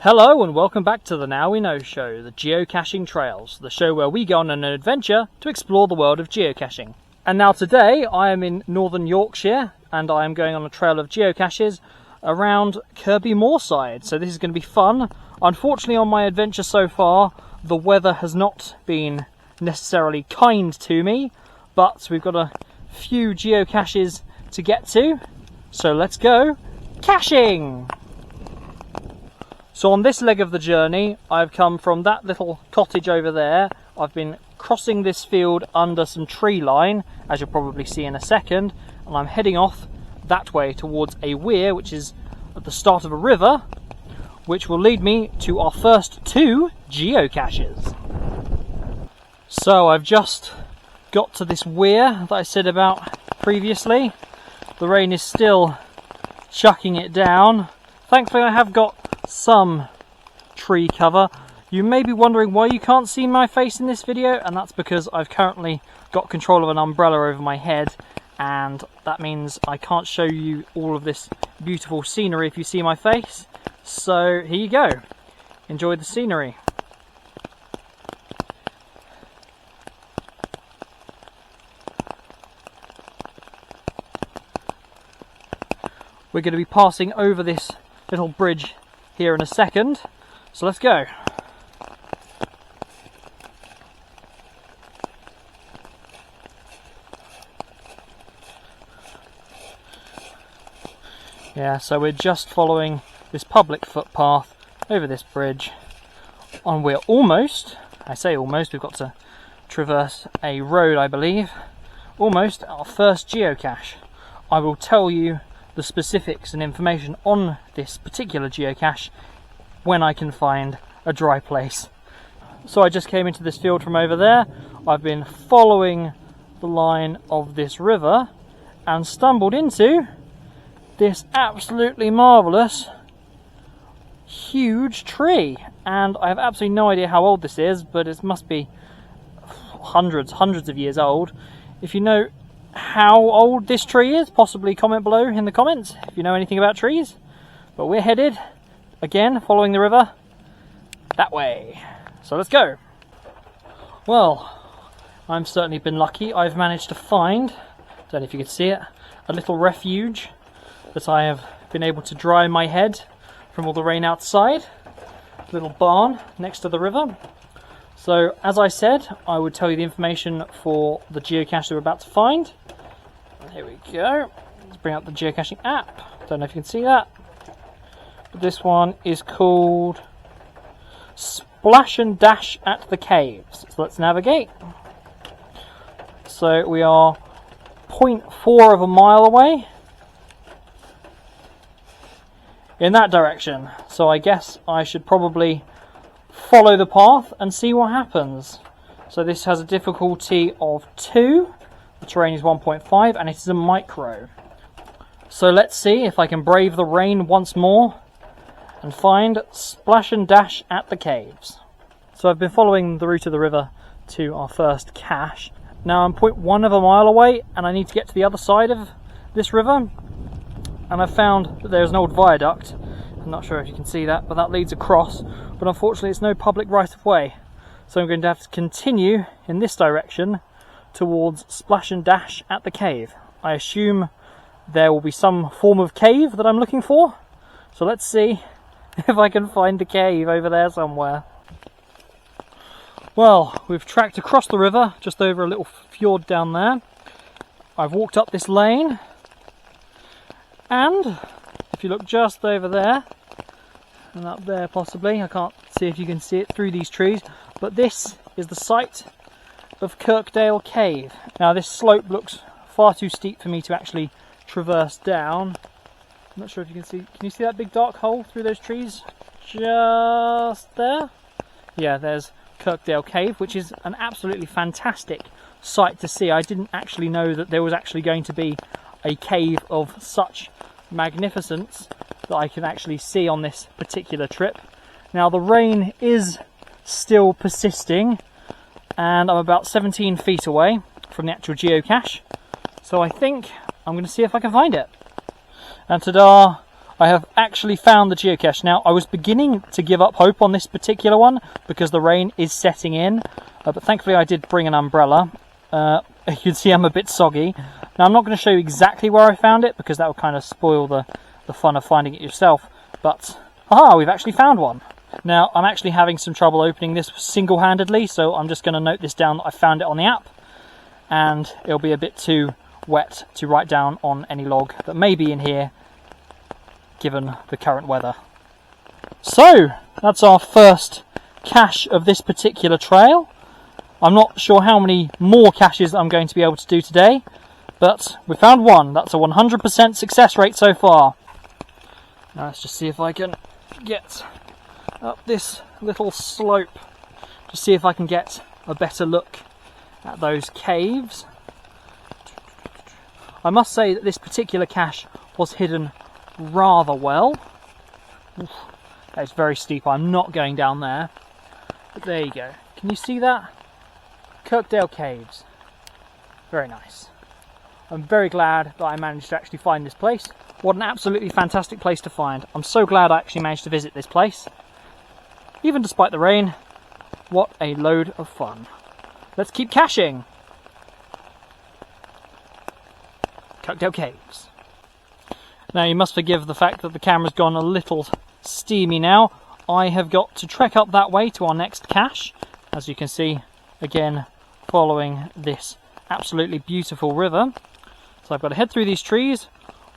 Hello and welcome back to the Now We Know show, the Geocaching Trails, the show where we go on an adventure to explore the world of geocaching. And now today I am in Northern Yorkshire and I am going on a trail of geocaches around Kirkbymoorside, so this is going to be fun. Unfortunately on my adventure so far the weather has not been necessarily kind to me, but we've got a few geocaches to get to, so let's go caching! So on this leg of the journey, I've come from that little cottage over there. I've been crossing this field under some tree line, as you'll probably see in a second, and I'm heading off that way towards a weir, which is at the start of a river, which will lead me to our first two geocaches. So I've just got to this weir that I said about previously. The rain is still chucking it down. Thankfully I have got some tree cover. You may be wondering why you can't see my face in this video, and that's because I've currently got control of an umbrella over my head, and that means I can't show you all of this beautiful scenery if you see my face. So here you go, enjoy the scenery. We're going to be passing over this little bridge here in a second, so let's go. Yeah, so we're just following this public footpath over this bridge, and we're almost, I say almost, we've got to traverse a road I believe, almost our first geocache. I will tell you the specifics and information on this particular geocache when I can find a dry place. So I just came into this field from over there. I've been following the line of this river and stumbled into this absolutely marvellous huge tree, and I have absolutely no idea how old this is, but it must be hundreds of years old. If you know how old this tree is, possibly comment below in the comments if you know anything about trees. But we're headed again following the river that way, so let's go. Well, I've certainly been lucky. I've managed to find, don't know if you can see it, a little refuge that I have been able to dry my head from all the rain outside. A little barn next to the river. So as I said, I would tell you the information for the geocache that we're about to find. Here we go. Let's bring up the geocaching app. Don't know if you can see that. But this one is called Splash and Dash at the Caves. So let's navigate. So we are 0.4 of a mile away in that direction. So I guess I should probably follow the path and see what happens. So this has a difficulty of 2, the terrain is 1.5, and it is a micro. So let's see if I can brave the rain once more and find Splash and Dash at the Caves. So I've been following the route of the river to our first cache. Now I'm 0.1 of a mile away and I need to get to the other side of this river, and I've found that there's an old viaduct. I'm not sure if you can see that, but that leads across, but unfortunately it's no public right of way, so I'm going to have to continue in this direction towards Splash and Dash at the cave. I assume there will be some form of cave that I'm looking for, so let's see if I can find the cave over there somewhere. Well, we've tracked across the river just over a little fjord down there. I've walked up this lane, and if you look just over there and up there possibly, I can't see if you can see it through these trees, but this is the site of Kirkdale Cave. Now this slope looks far too steep for me to actually traverse down. I'm not sure if you can you see that big dark hole through those trees just there? Yeah, there's Kirkdale Cave, which is an absolutely fantastic sight to see. I didn't actually know that there was actually going to be a cave of such magnificence that I can actually see on this particular trip. Now the rain is still persisting and I'm about 17 feet away from the actual geocache, so I think I'm going to see if I can find it. And ta-da! I have actually found the geocache. Now, I was beginning to give up hope on this particular one because the rain is setting in, but thankfully I did bring an umbrella. You can see I'm a bit soggy. Now, I'm not going to show you exactly where I found it because that will kind of spoil the fun of finding it yourself, but we've actually found one. Now, I'm actually having some trouble opening this single-handedly, so I'm just going to note this down that I found it on the app, and it'll be a bit too wet to write down on any log that may be in here given the current weather. So that's our first cache of this particular trail. I'm not sure how many more caches I'm going to be able to do today, but we found one. That's a 100% success rate so far. Now let's just see if I can get up this little slope to see if I can get a better look at those caves. I must say that this particular cache was hidden rather well. Oof, that is very steep. I'm not going down there. But there you go. Can you see that? Kirkdale Caves. Very nice. I'm very glad that I managed to actually find this place. What an absolutely fantastic place to find. I'm so glad I actually managed to visit this place. Even despite the rain, what a load of fun. Let's keep caching. Kirkdale Caves. Now, you must forgive the fact that the camera's gone a little steamy now. I have got to trek up that way to our next cache. As you can see, again, following this absolutely beautiful river. So I've got to head through these trees,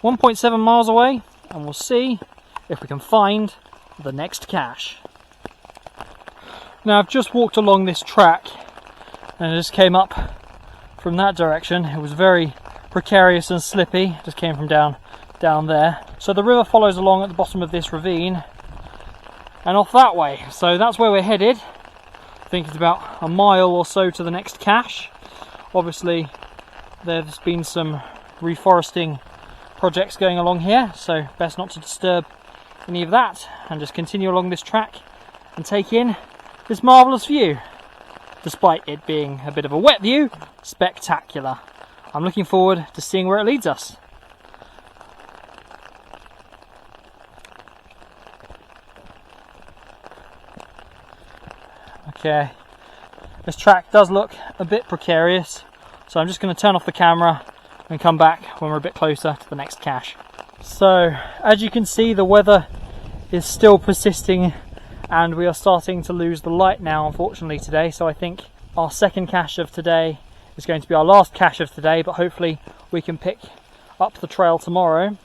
1.7 miles away, and we'll see if we can find the next cache. Now, I've just walked along this track, and I just came up from that direction. It was very precarious and slippy. Just came from down there. So the river follows along at the bottom of this ravine and off that way. So that's where we're headed. I think it's about a mile or so to the next cache. Obviously there's been some reforesting projects going along here, so best not to disturb any of that and just continue along this track and take in this marvellous view. Despite it being a bit of a wet view, spectacular. I'm looking forward to seeing where it leads us. Okay, this track does look a bit precarious, so I'm just going to turn off the camera and come back when we're a bit closer to the next cache. So, as you can see, the weather is still persisting and we are starting to lose the light now, unfortunately, today. So I think our second cache of today is going to be our last cache of today, but hopefully we can pick up the trail tomorrow.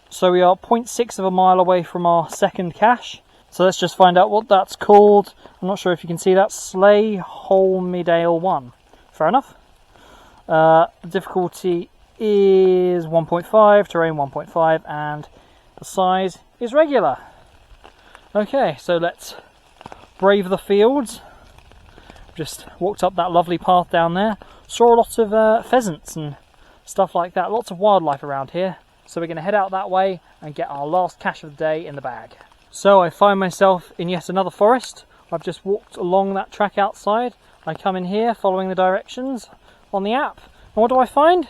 So we are 0.6 of a mile away from our second cache. So let's just find out what that's called. I'm not sure if you can see that. Slay Holmedale 1. Fair enough. The difficulty is 1.5, terrain 1.5, and the size is regular. Okay, so let's brave the fields. Just walked up that lovely path down there. Saw a lot of pheasants and stuff like that. Lots of wildlife around here. So we're going to head out that way and get our last cache of the day in the bag. So I find myself in yet another forest. I've just walked along that track outside. I come in here following the directions on the app. And what do I find?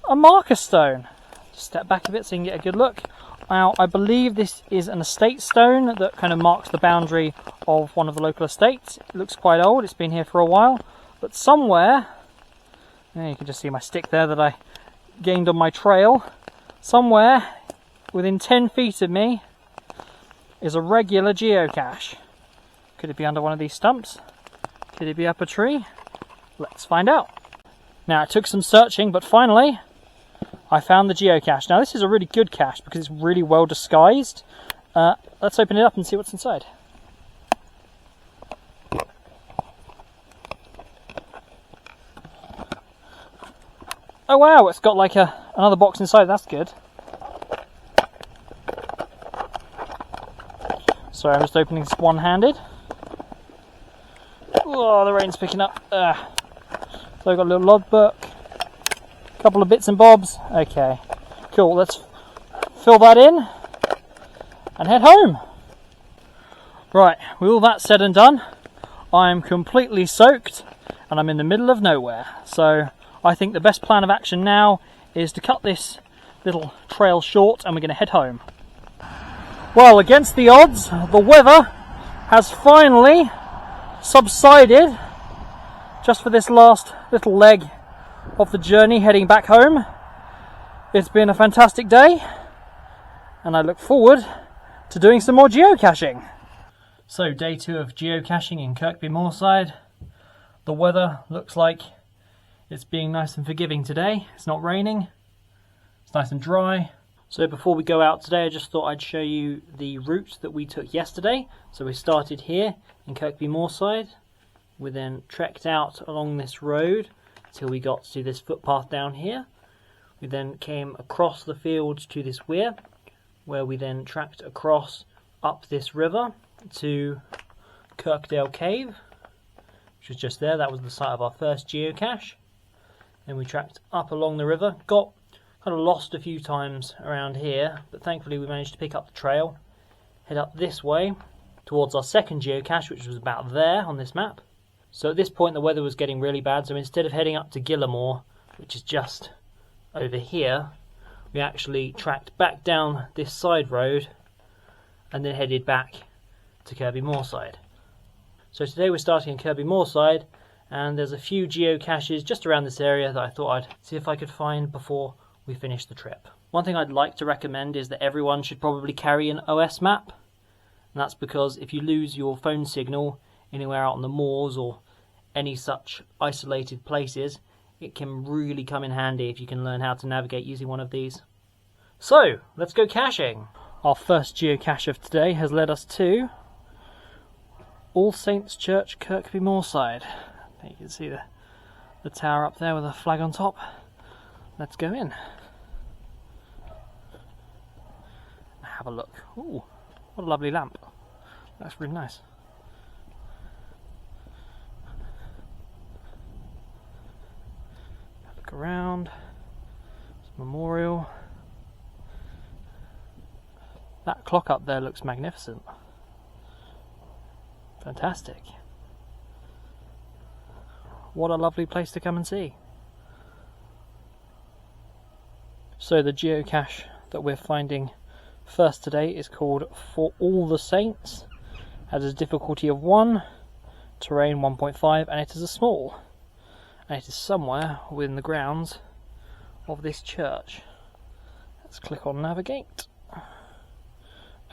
A marker stone. Just step back a bit so you can get a good look. Now, I believe this is an estate stone that kind of marks the boundary of one of the local estates. It looks quite old, it's been here for a while, but somewhere, you can just see my stick there that I gained on my trail, somewhere within 10 feet of me is a regular geocache. Could it be under one of these stumps? Could it be up a tree? Let's find out. Now, it took some searching, but finally I found the geocache. Now, this is a really good cache because it's really well disguised. Let's open it up and see what's inside. Oh wow, it's got like another box inside, that's good. Sorry, I'm just opening this one-handed. Oh, the rain's picking up. So I've got a little logbook. Couple of bits and bobs. Okay, cool. Let's fill that in and head home. Right, with all that said and done, I'm completely soaked and I'm in the middle of nowhere. So I think the best plan of action now is to cut this little trail short and we're going to head home. Well, against the odds, the weather has finally subsided just for this last little leg of the journey heading back home. It's been a fantastic day and I look forward to doing some more geocaching. So day 2 of geocaching in Kirkbymoorside. The weather looks like it's being nice and forgiving today. It's not raining, it's nice and dry. So before we go out today, I just thought I'd show you the route that we took yesterday. So we started here in Kirkbymoorside. We then trekked out along this road till we got to this footpath down here. We then came across the fields to this weir, where we then tracked across up this river to Kirkdale Cave, which was just there. That was the site of our first geocache. Then we tracked up along the river, got kind of lost a few times around here, but thankfully we managed to pick up the trail, head up this way towards our second geocache, which was about there on this map. So at this point the weather was getting really bad, so instead of heading up to Gillamoor, which is just over here, we actually tracked back down this side road and then headed back to Kirkbymoorside. So today we're starting in Kirkbymoorside, and there's a few geocaches just around this area that I thought I'd see if I could find before we finish the trip. One thing I'd like to recommend is that everyone should probably carry an OS map, and that's because if you lose your phone signal anywhere out on the moors or any such isolated places, it can really come in handy if you can learn how to navigate using one of these. So, let's go caching! Our first geocache of today has led us to All Saints Church, Kirkbymoorside. You can see the tower up there with a flag on top. Let's go in. Have a look. Ooh, what a lovely lamp. That's really nice. Look around. It's a memorial. That clock up there looks magnificent. Fantastic. What a lovely place to come and see. So the geocache that we're finding first today is called For All the Saints. It has a difficulty of 1, terrain 1.5, and it is a small. And it is somewhere within the grounds of this church. Let's click on navigate.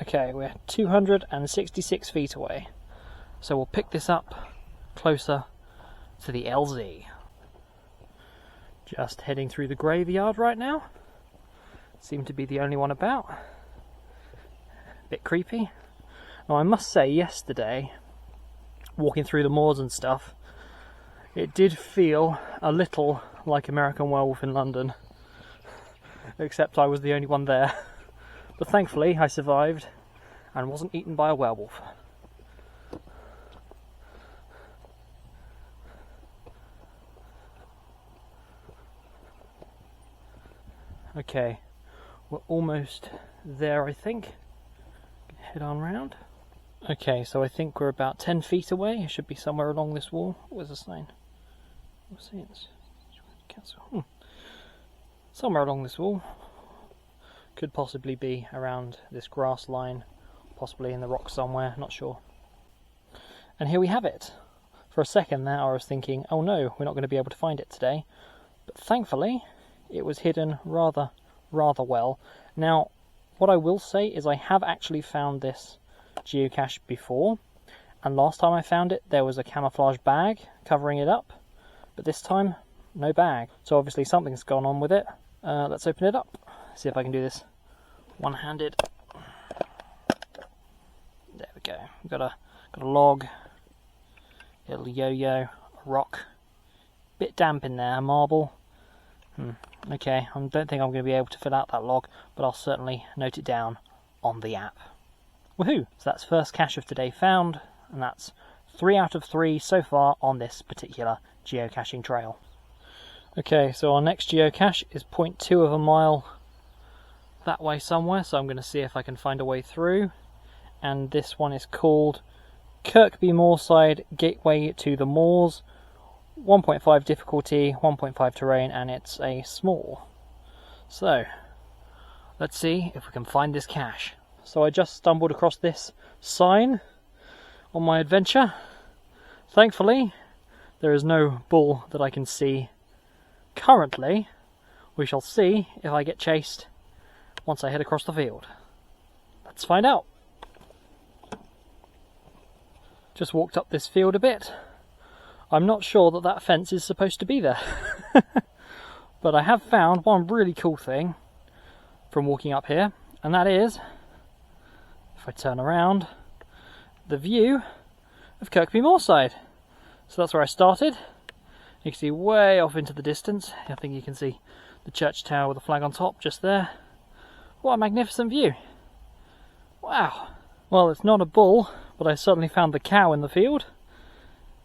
Okay, we're 266 feet away. So we'll pick this up closer to the LZ. Just heading through the graveyard right now. Seem to be the only one about. Bit creepy. Now I must say, yesterday, walking through the moors and stuff, it did feel a little like American Werewolf in London. Except I was the only one there. But thankfully I survived and wasn't eaten by a werewolf. Okay, we're almost there, I think. Head on round. Okay, so I think we're about 10 feet away. It should be somewhere along this wall. Where's the sign? Somewhere along this wall. Could possibly be around this grass line, possibly in the rock somewhere, not sure. And here we have it. For a second there I was thinking, oh no, we're not going to be able to find it today. But thankfully, it was hidden rather well. Now, what I will say is I have actually found this geocache before, and last time I found it there was a camouflage bag covering it up, but this time no bag. So obviously something's gone on with it. Let's open it up, see if I can do this one-handed. There we go. We've got a log, a little yo-yo, a rock, bit damp in there, marble. Okay, I don't think I'm going to be able to fill out that log, but I'll certainly note it down on the app. Woohoo! So that's first cache of today found, and that's 3 out of 3 so far on this particular geocaching trail. Okay, so our next geocache is 0.2 of a mile that way somewhere, so I'm going to see if I can find a way through. And this one is called Kirkbymoorside Gateway to the Moors. 1.5 difficulty, 1.5 terrain, and it's a small. So, Let's see if we can find this cache. So I just stumbled across this sign on my adventure. Thankfully, there is no bull that I can see currently. We shall see if I get chased once I head across the field. Let's find out. Just walked up this field a bit. I'm not sure that that fence is supposed to be there. But I have found one really cool thing from walking up here, and that is, if I turn around, the view of Kirkbymoorside. So that's where I started. You can see way off into the distance. I think you can see the church tower with the flag on top just there. What a magnificent view. Wow. Well, it's not a bull, but I certainly found the cow in the field.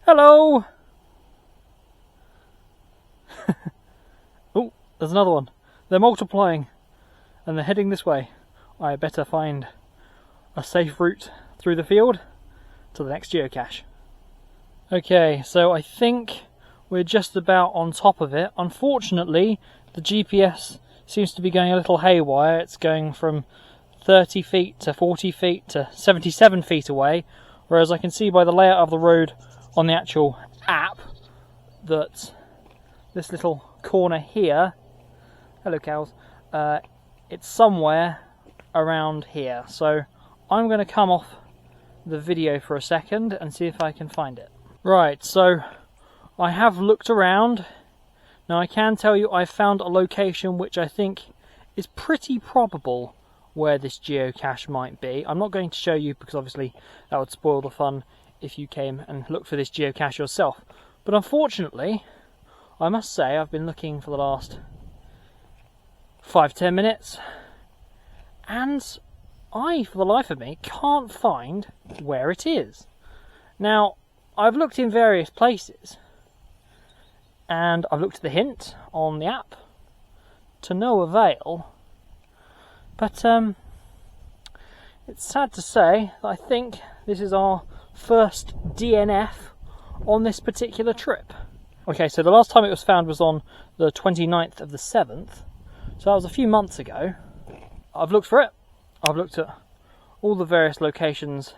Hello! Oh, there's another one. They're multiplying and they're heading this way. I better find a safe route through the field to the next geocache. Okay, so I think we're just about on top of it. Unfortunately, the GPS seems to be going a little haywire. It's going from 30 feet to 40 feet to 77 feet away, whereas I can see by the layout of the road on the actual app that this little corner here, hello cows, it's somewhere around here. So I'm going to come off the video for a second and see if I can find it. Right, so I have looked around. Now I can tell you I found a location which I think is pretty probable where this geocache might be. I'm not going to show you because obviously that would spoil the fun if you came and looked for this geocache yourself. But unfortunately, I must say I've been looking for the last 5-10 minutes and I, for the life of me, can't find where it is. Now, I've looked in various places and I've looked at the hint on the app to no avail, but it's sad to say that I think this is our first DNF on this particular trip. Okay, so the last time it was found was on the 29th of the 7th, so that was a few months ago. I've looked for it. I've looked at all the various locations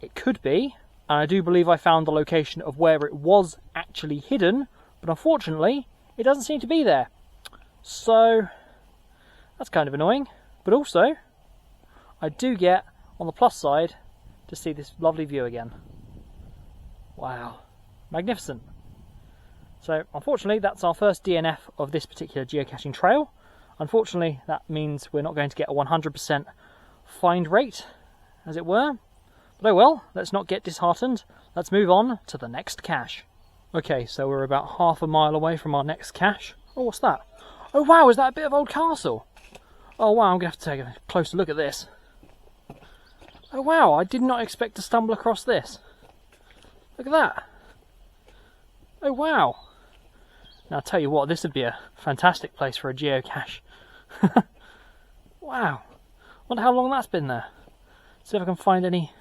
it could be, and I do believe I found the location of where it was actually hidden, but unfortunately it doesn't seem to be there. So that's kind of annoying, but also I do get, on the plus side, to see this lovely view again. Wow, magnificent. So unfortunately that's our first DNF of this particular geocaching trail. Unfortunately that means we're not going to get a 100% find rate, as it were. But oh well, let's not get disheartened. Let's move on to the next cache. Okay, so we're about half a mile away from our next cache. Oh, what's that? Oh wow, is that a bit of old castle? Oh wow, I'm going to have to take a closer look at this. Oh wow, I did not expect to stumble across this. Look at that. Oh wow. Now I'll tell you what, this would be a fantastic place for a geocache. Wow. Wonder how long that's been there. See if I can find any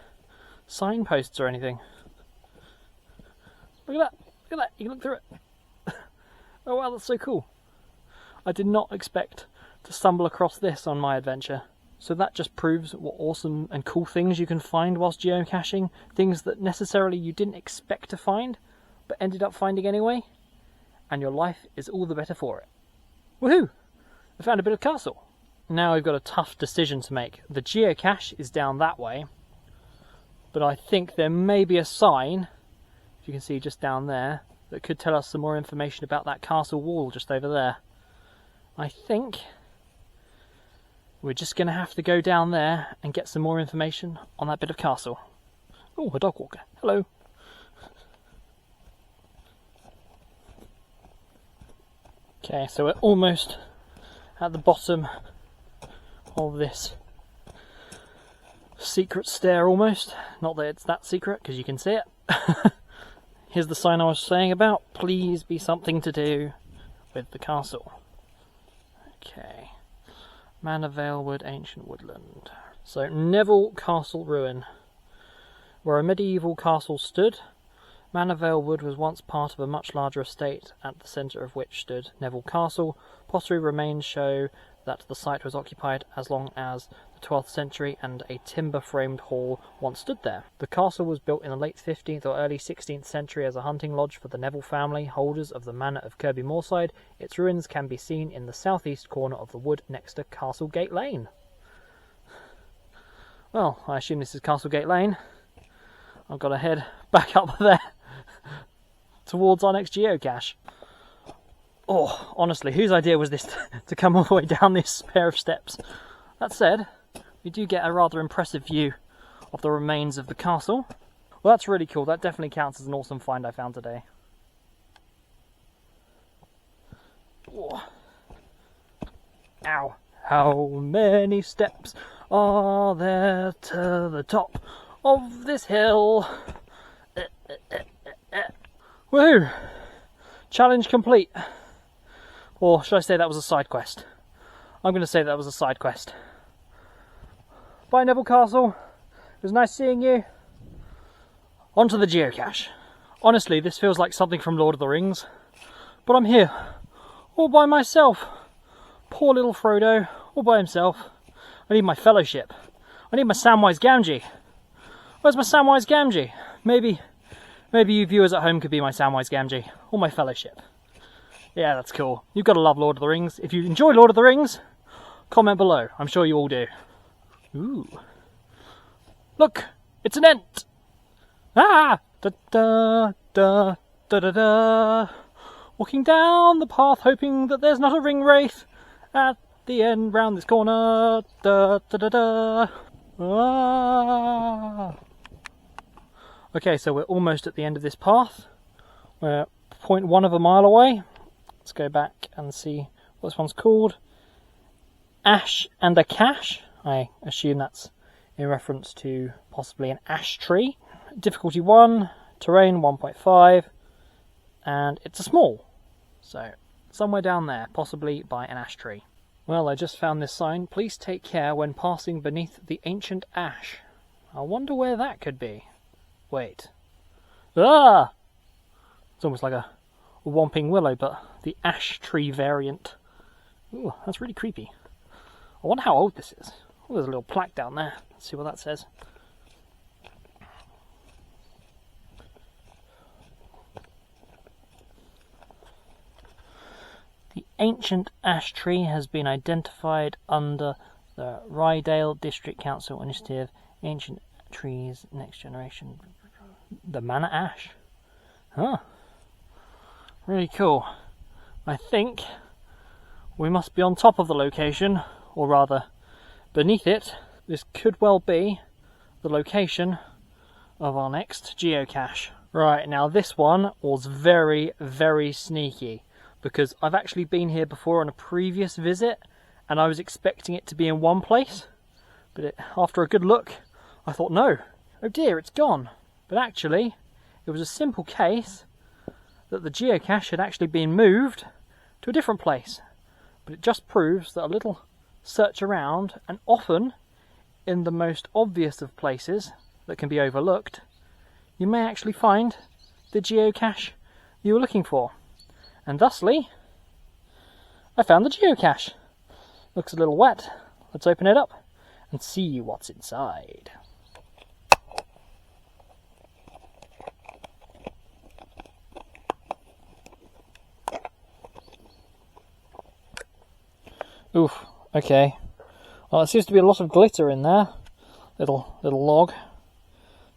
signposts or anything. Look at that. Look at that. You can look through it. Oh wow, that's so cool. I did not expect to stumble across this on my adventure. So that just proves what awesome and cool things you can find whilst geocaching. Things that necessarily you didn't expect to find, but ended up finding anyway. And your life is all the better for it. Woohoo! I found a bit of castle. Now we've got a tough decision to make. The geocache is down that way, but I think there may be a sign, if you can see just down there, that could tell us some more information about that castle wall just over there. I think we're just going to have to go down there and get some more information on that bit of castle. Oh, a dog walker. Hello. Okay, so we're almost at the bottom of this secret stair almost. Not that it's that secret, because you can see it. Here's the sign I was saying about. Please be something to do with the castle. Okay. Manor Valewood Ancient Woodland. So, Neville Castle Ruin. Where a medieval castle stood, Manor Valewood was once part of a much larger estate, at the centre of which stood Neville Castle. Pottery remains show that the site was occupied as long as the 12th century and a timber-framed hall once stood there. The castle was built in the late 15th or early 16th century as a hunting lodge for the Neville family, holders of the manor of Kirkbymoorside. Its ruins can be seen in the southeast corner of the wood next to Castlegate Lane. Well, I assume this is Castlegate Lane. I've got to head back up there towards our next geocache. Oh, honestly, whose idea was this to come all the way down this pair of steps? That said, we do get a rather impressive view of the remains of the castle. Well, that's really cool. That definitely counts as an awesome find I found today. Oh. Ow. How many steps are there to the top of this hill? Woohoo! Challenge complete. Or should I say that was a side quest? I'm going to say that was a side quest. Bye, Neville Castle. It was nice seeing you. On to the geocache. Honestly, this feels like something from Lord of the Rings. But I'm here, all by myself. Poor little Frodo, all by himself. I need my fellowship. I need my Samwise Gamgee. Where's my Samwise Gamgee? Maybe you viewers at home could be my Samwise Gamgee, or my fellowship. Yeah, that's cool. You've got to love Lord of the Rings. If you enjoy Lord of the Rings, comment below. I'm sure you all do. Ooh. Look! It's an ent! Ah! Da da da da da da. Walking down the path, hoping that there's not a ring wraith at the end round this corner. Da da da da. Ah. Okay, so we're almost at the end of this path. We're 0.1 of a mile away. Let's go back and see what this one's called. Ash and a Cache. I assume that's in reference to possibly an ash tree. Difficulty 1, terrain 1.5, and it's a small. So, somewhere down there, possibly by an ash tree. Well, I just found this sign. Please take care when passing beneath the ancient ash. I wonder where that could be. Wait. Ah! It's almost like a Whomping Willow, but the ash tree variant. Ooh, that's really creepy. I wonder how old this is. Oh, there's a little plaque down there. Let's see what that says. The ancient ash tree has been identified under the Rydale District Council Initiative. Ancient trees, next generation. The Manor Ash. Huh. Really cool. I think we must be on top of the location, or rather beneath it. This could well be the location of our next geocache. Right, now this one was very, very sneaky, because I've actually been here before on a previous visit and I was expecting it to be in one place, but after a good look I thought, no, oh dear, it's gone. But actually it was a simple case that the geocache had actually been moved to a different place. But it just proves that a little search around, and often in the most obvious of places that can be overlooked, you may actually find the geocache you were looking for. And thusly, I found the geocache. Looks a little wet. Let's open it up and see what's inside. Oof, okay. Well, there seems to be a lot of glitter in there. Little log.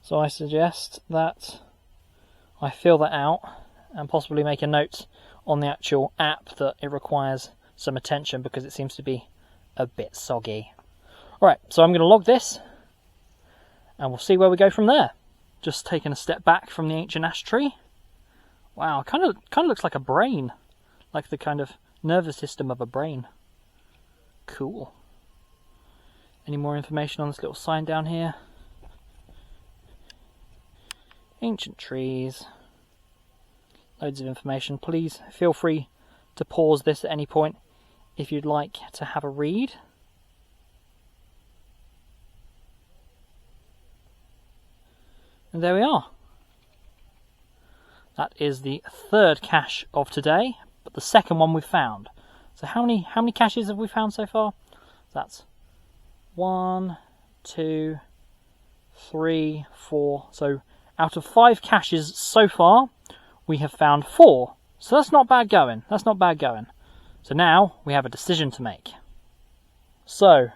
So I suggest that I fill that out and possibly make a note on the actual app that it requires some attention because it seems to be a bit soggy. Alright, so I'm going to log this and we'll see where we go from there. Just taking a step back from the ancient ash tree. Wow, kind of looks like a brain. Like the kind of nervous system of a brain. Cool. Any more information on this little sign down here? Ancient trees. Loads of information. Please feel free to pause this at any point if you'd like to have a read. And there we are. That is the third cache of today, but the second one we've found. So how many caches have we found so far? That's 1, 2, 3, 4. So out of 5 caches so far, we have found 4. So that's not bad going. That's not bad going. So now we have a decision to make. So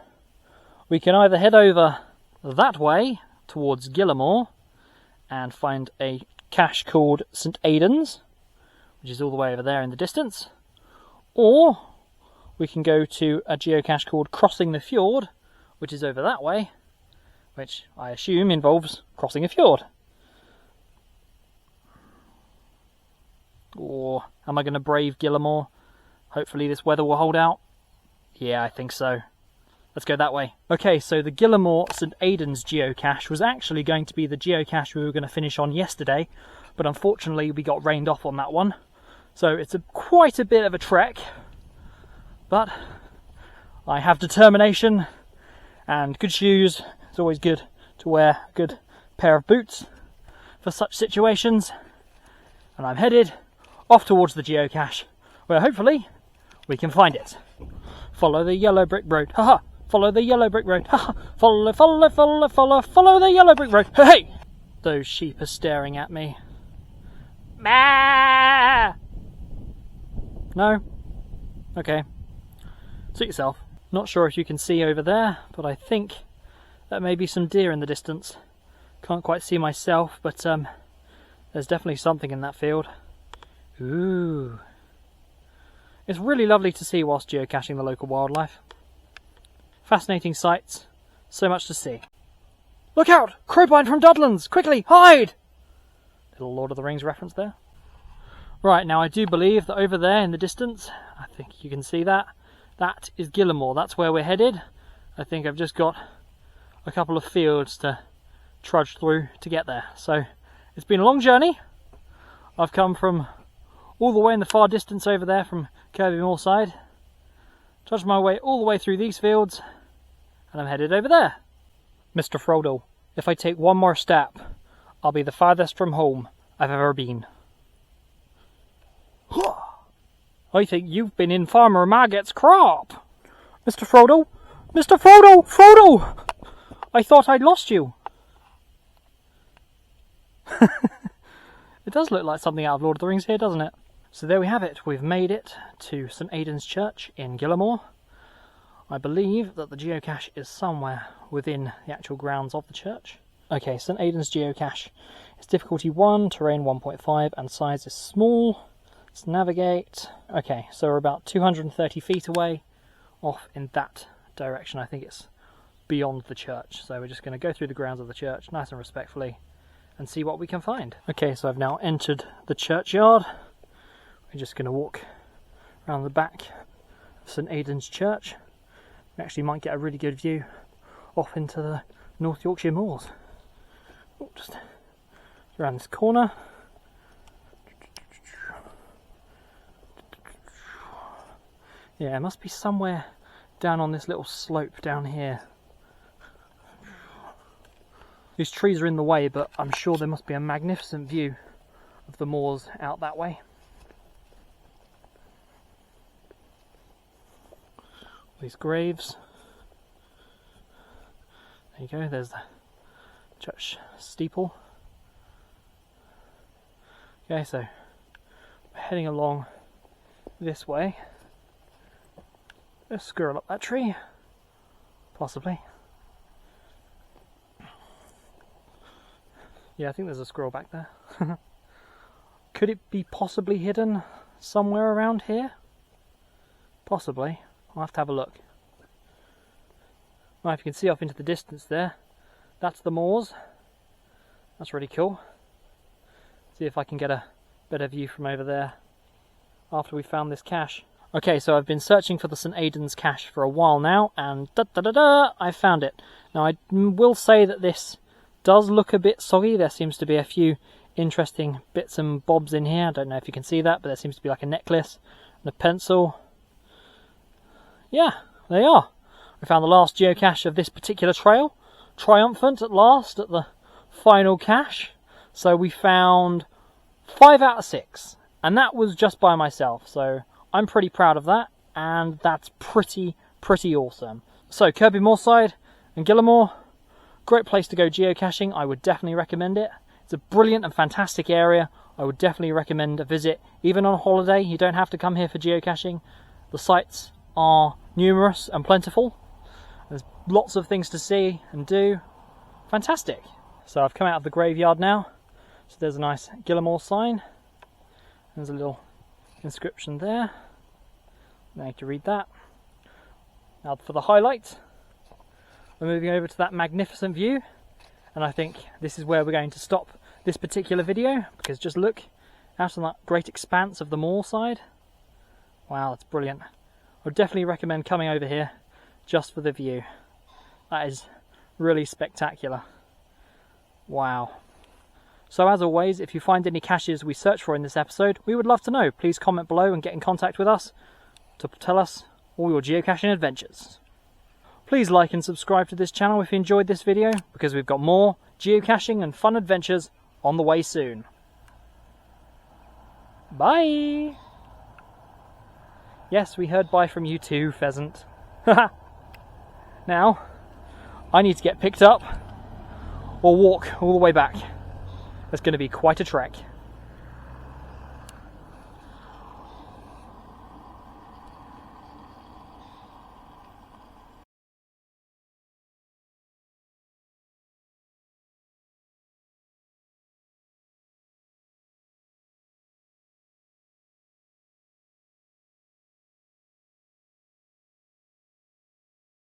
we can either head over that way towards Gillamoor and find a cache called St Aidan's, which is all the way over there in the distance, or we can go to a geocache called Crossing the Fjord, which is over that way, which I assume involves crossing a fjord. Or am I going to brave Gillamoor? Hopefully this weather will hold out. Yeah, I think so. Let's go that way. Okay, so the Gillamoor St Aidan's geocache was actually going to be the geocache we were going to finish on yesterday, but unfortunately we got rained off on that one. So it's quite a bit of a trek, but I have determination and good shoes. It's always good to wear a good pair of boots for such situations. And I'm headed off towards the geocache, where hopefully we can find it. Follow the yellow brick road. Haha! Follow the yellow brick road. Haha! Follow the yellow brick road. Hey! Those sheep are staring at me. Bah! No? Okay. Suit yourself. Not sure if you can see over there, but I think there may be some deer in the distance. Can't quite see myself, but there's definitely something in that field. Ooh. It's really lovely to see whilst geocaching the local wildlife. Fascinating sights, so much to see. Look out! Crowbine from Dudlands! Quickly, hide! Little Lord of the Rings reference there. Right, now I do believe that over there in the distance, I think you can see that, that is Gillamoor. That's where we're headed. I think I've just got a couple of fields to trudge through to get there. So it's been a long journey. I've come from all the way in the far distance over there from Kirkbymoorside, trudged my way all the way through these fields, and I'm headed over there. Mr. Frodo, if I take one more step, I'll be the farthest from home I've ever been. I think you've been in Farmer Maggot's crop. Mr. Frodo! Mr. Frodo! Frodo! I thought I'd lost you. It does look like something out of Lord of the Rings here, doesn't it? So there we have it. We've made it to St Aidan's Church in Gillamoor. I believe that the geocache is somewhere within the actual grounds of the church. Okay, St Aidan's geocache. It's difficulty 1, terrain 1.5, and size is small. Let's navigate. Okay, so we're about 230 feet away, off in that direction. I think it's beyond the church. So we're just going to go through the grounds of the church, nice and respectfully, and see what we can find. Okay, so I've now entered the churchyard. We're just going to walk around the back of St Aidan's Church. We actually might get a really good view off into the North Yorkshire Moors. Oh, just around this corner. Yeah, it must be somewhere down on this little slope down here. These trees are in the way, but I'm sure there must be a magnificent view of the moors out that way. These graves. There you go, there's the church steeple. Okay, so we're heading along this way. Let's squirrel up that tree, possibly. Yeah, I think there's a squirrel back there. Could it be possibly hidden somewhere around here? Possibly. I'll have to have a look. Right, if you can see off into the distance there, that's the moors. That's really cool. See if I can get a better view from over there after we found this cache. Okay, so I've been searching for the St Aidan's cache for a while now, and I found it. Now I will say that this does look a bit soggy. There seems to be a few interesting bits and bobs in here. I don't know if you can see that, but there seems to be like a necklace and a pencil. Yeah, there you are. We found the last geocache of this particular trail. Triumphant at last at the final cache. So we found 5 out of 6, and that was just by myself, so I'm pretty proud of that. and that's pretty awesome. So Kirkbymoorside and Gillamoor, great place to go geocaching. I would definitely recommend it. It's a brilliant and fantastic area. I would definitely recommend a visit. Even on holiday, you don't have to come here for geocaching. The sites are numerous and plentiful. There's lots of things to see and do. Fantastic. So I've come out of the graveyard now. So there's a nice Gillamoor sign. There's a little inscription there. Now you can read that. Now for the highlight, we're moving over to that magnificent view, and I think this is where we're going to stop this particular video, because just look out on that great expanse of the moorside. Wow, that's brilliant. I would definitely recommend coming over here just for the view. That is really spectacular. Wow. So as always, if you find any caches we search for in this episode, we would love to know. Please comment below and get in contact with us to tell us all your geocaching adventures. Please like and subscribe to this channel if you enjoyed this video, because we've got more geocaching and fun adventures on the way soon. Bye! Yes, we heard bye from you too, pheasant. Now, I need to get picked up or walk all the way back. That's going to be quite a trek.